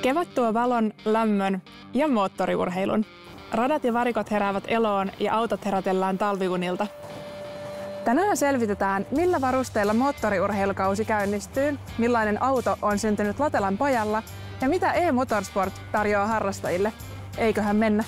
Kevät tuo valon, lämmön ja moottoriurheilun. Radat ja varikot heräävät eloon ja autot herätellään talviunilta. Tänään selvitetään, millä varusteilla moottoriurheilukausi käynnistyy, millainen auto on syntynyt Latelan pojalla ja mitä e-motorsport tarjoaa harrastajille. Eiköhän mennä?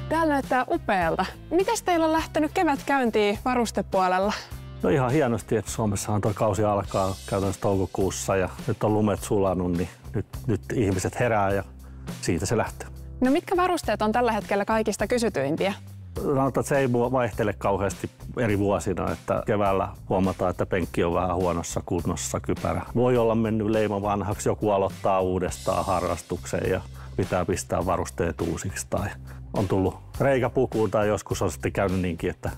Täällä näyttää upealta. Mitäs teillä on lähtenyt kevät käyntiin varustepuolella? No ihan hienosti, että Suomessahan tuo kausi alkaa käytännössä toukokuussa ja nyt on lumet sulanut, niin nyt ihmiset herää ja siitä se lähtee. No mitkä varusteet on tällä hetkellä kaikista kysytyimpiä? Sanotaan, että se ei vaihtele kauheasti eri vuosina, että keväällä huomataan, että penkki on vähän huonossa kunnossa, kypärä. Voi olla mennyt leima vanhaksi, joku aloittaa uudestaan harrastukseen ja pitää pistää varusteet uusiksi tai on tullut reikä pukuun tai joskus on sitten käynyt niinkin, että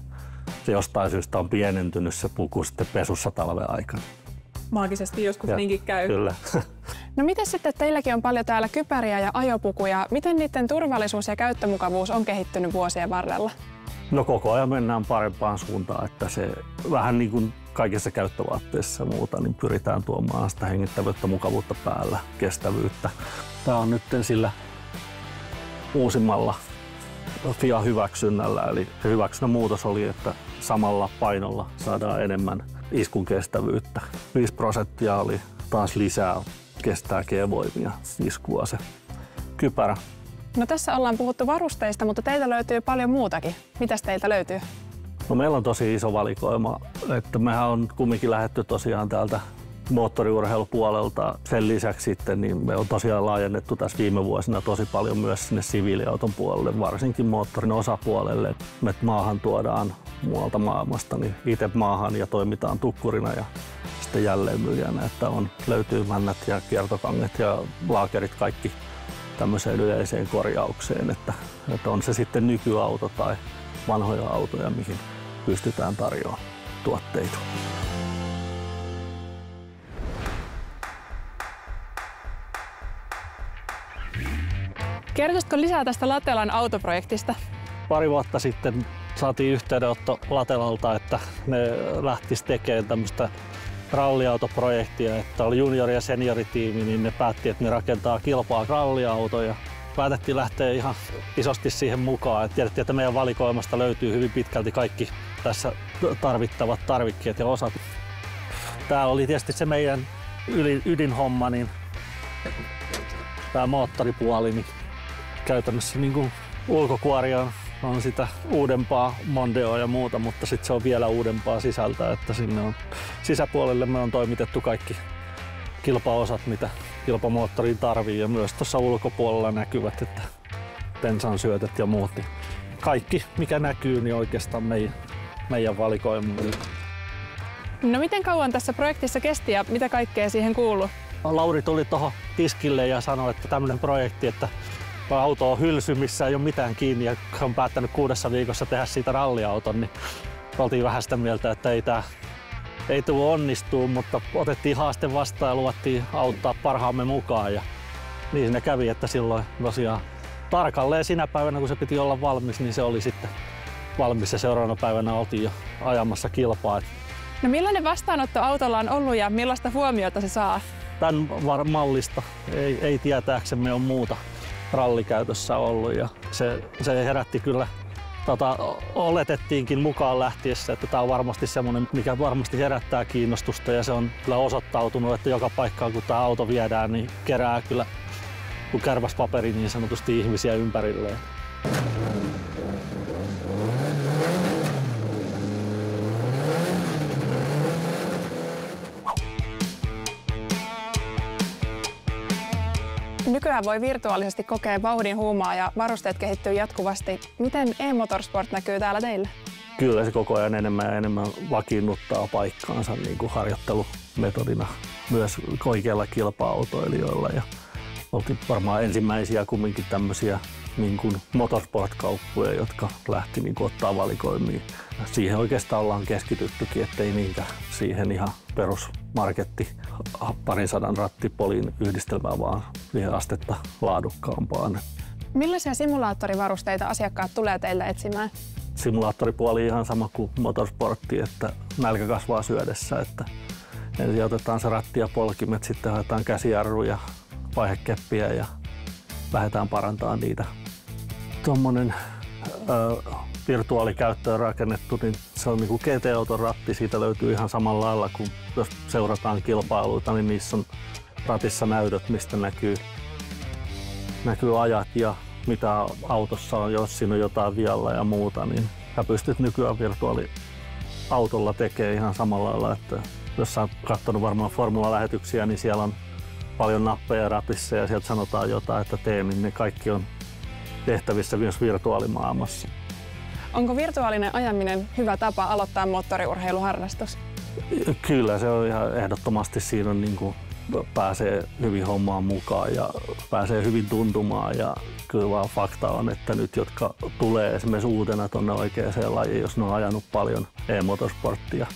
se jostain syystä on pienentynyt se puku sitten pesussa talven aikana. Maagisesti joskus niinkin käy. Kyllä. No miten sitten, teilläkin on paljon täällä kypäriä ja ajopukuja. Miten niiden turvallisuus ja käyttömukavuus on kehittynyt vuosien varrella? No koko ajan mennään parempaan suuntaan, että se vähän niin kuin kaikissa käyttövaatteissa ja muuta, niin pyritään tuomaan sitä hengittävyyttä, mukavuutta päällä, kestävyyttä. Tämä on nyt sillä uusimmalla FIA-hyväksynnällä, eli se hyväksynnän muutos oli, että samalla painolla saadaan enemmän iskun kestävyyttä. 5% oli taas lisää kestää G-voimia iskua se kypärä. No tässä ollaan puhuttu varusteista, mutta teiltä löytyy paljon muutakin. Mitäs teiltä löytyy? No meillä on tosi iso valikoima, että mehän on kumminkin lähdetty tosiaan täältä moottoriurheilupuolelta. Sen lisäksi sitten niin me on tosiaan laajennettu tässä viime vuosina tosi paljon myös sinne siviiliauton puolelle, varsinkin moottorin osapuolelle. Me maahan tuodaan muualta maailmasta niin itse maahan ja toimitaan tukkurina ja sitten jälleenmyyjänä, että löytyy männät ja kiertokanget ja laakerit kaikki tämmöiseen yleiseen korjaukseen, että on se sitten nykyauto tai vanhoja autoja, mihin pystytään tarjoamaan tuotteita. Kertoisitko lisää tästä Latelan autoprojektista? Pari vuotta sitten saatiin yhteydenotto Latelalta, että ne lähtis tekemään tämmöistä ralliautoprojektia, että oli juniori- ja senioritiimi, niin ne päätti, että ne rakentaa kilpaa ralliautoja. Päätettiin lähteä ihan isosti siihen mukaan. Et tiedettiin, että meidän valikoimasta löytyy hyvin pitkälti kaikki tässä tarvittavat tarvikkeet ja osat. Tämä oli tietysti se meidän ydinhomma, niin tämä moottoripuoli, niin käytännössä niin kuin ulkokuori on sitä uudempaa Mondeoa ja muuta, mutta sitten se on vielä uudempaa sisältä, että sinne on sisäpuolelle me on toimitettu kaikki kilpaosat, mitä kilpamoottoriin tarvii ja myös tuossa ulkopuolella näkyvät, että bensan syötöt ja muut. Niin kaikki, mikä näkyy, niin oikeastaan meidän valikoima. No miten kauan tässä projektissa kesti ja mitä kaikkea siihen kuuluu? Lauri tuli tuohon tiskille ja sanoi, että tämmöinen projekti, että auto on hylsy, missä ei ole mitään kiinni ja on päättänyt 6 viikossa tehdä siitä ralliauton, niin oltiin vähän sitä mieltä, että ei tule onnistuu, mutta otettiin haaste vastaan ja luvattiin auttaa parhaamme mukaan. Ja niin ne kävi, että silloin tosiaan tarkalleen sinä päivänä, kun se piti olla valmis, niin se oli sitten valmis ja seuraavana päivänä oltiin jo ajamassa kilpaa. No millainen vastaanotto autolla on ollut ja millaista huomiota se saa? Tämän mallista ei tietääksemme ole muuta rallikäytössä ollut ja se herätti kyllä, oletettiinkin mukaan lähtiessä, että tämä on varmasti semmoinen, mikä varmasti herättää kiinnostusta ja se on kyllä osoittautunut, että joka paikkaan kun tämä auto viedään, niin kerää kyllä kuin kärpäspaperi niin sanotusti ihmisiä ympärilleen. Nykyään voi virtuaalisesti kokea vauhdin huumaa ja varusteet kehittyy jatkuvasti. Miten e-motorsport näkyy täällä teillä? Kyllä se koko ajan enemmän ja enemmän vakiinnuttaa paikkaansa niin kuin harjoittelumetodina myös oikeilla kilpa-autoilijoilla. Ja oltiin varmaan ensimmäisiä kumminkin tämmöisiä niin kuin motorsport-kauppoja, jotka lähti niin kuin ottaa valikoimiin. Siihen oikeastaan ollaan keskityttykin, ettei niinkään siihen ihan perusmarketti 200 rattipolin yhdistelmään, vaan siihen astetta laadukkaampaan. Millaisia simulaattorivarusteita asiakkaat tulee teille etsimään? Simulaattoripuoli ihan sama kuin motorsportti, että nälkä kasvaa syödessä. Että ensin otetaan se ratti ja polkimet, sitten haetaan käsijarruja, vaihekeppiä ja lähdetään parantamaan niitä. Tuommoinen virtuaalikäyttöön rakennettu, niin se on niin kuin GT-auton ratti. Siitä löytyy ihan samalla lailla kuin jos seurataan kilpailuita, niin niissä on ratissa näytöt, mistä näkyy ajat ja mitä autossa on, jos siinä on jotain vialla ja muuta, niin sä pystyt nykyään virtuaaliautolla tekemään ihan samalla lailla, että jos sä oot katsonut varmaan formula-lähetyksiä, niin siellä on paljon nappeja ratissa ja sieltä sanotaan jotain, että tee, niin ne kaikki on tehtävissä myös virtuaalimaailmassa. Onko virtuaalinen ajaminen hyvä tapa aloittaa moottoriurheiluharrastus? Kyllä, se on ihan ehdottomasti siinä on niin kuin pääsee hyvin hommaan mukaan ja pääsee hyvin tuntumaan ja kyllä vaan fakta on, että nyt jotka tulee esimerkiksi uutena tuonne oikeaan lajiin, jos ne on ajanut paljon e-motorsporttia,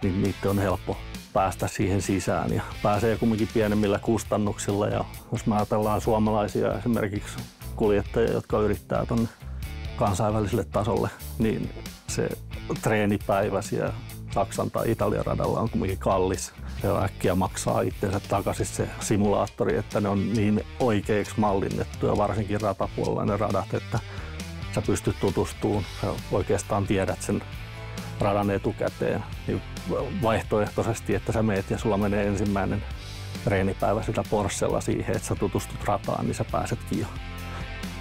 niin niiden on helppo päästä siihen sisään ja pääsee kumminkin pienemmillä kustannuksilla ja jos me ajatellaan suomalaisia esimerkiksi kuljettajia, jotka yrittää tuonne kansainväliselle tasolle, niin se treenipäivä siellä Saksan tai Italian radalla on kuitenkin kallis. Ja äkkiä maksaa itsensä takaisin se simulaattori, että ne on niin oikeiksi mallinnettuja, varsinkin ratapuolella ne radat, että sä pystyt tutustumaan ja oikeastaan tiedät sen radan etukäteen. Niin vaihtoehtoisesti, että sä meet ja sulla menee ensimmäinen treenipäivä sitä Porschella siihen, että sä tutustut rataan, niin sä pääsetkin jo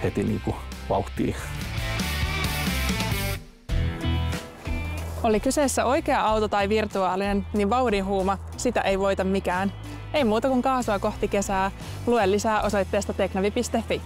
heti niin kuin vauhtiin. Oli kyseessä oikea auto tai virtuaalinen, niin vauhdinhuuma, sitä ei voita mikään. Ei muuta kuin kaasua kohti kesää. Lue lisää osoitteesta teknavi.fi.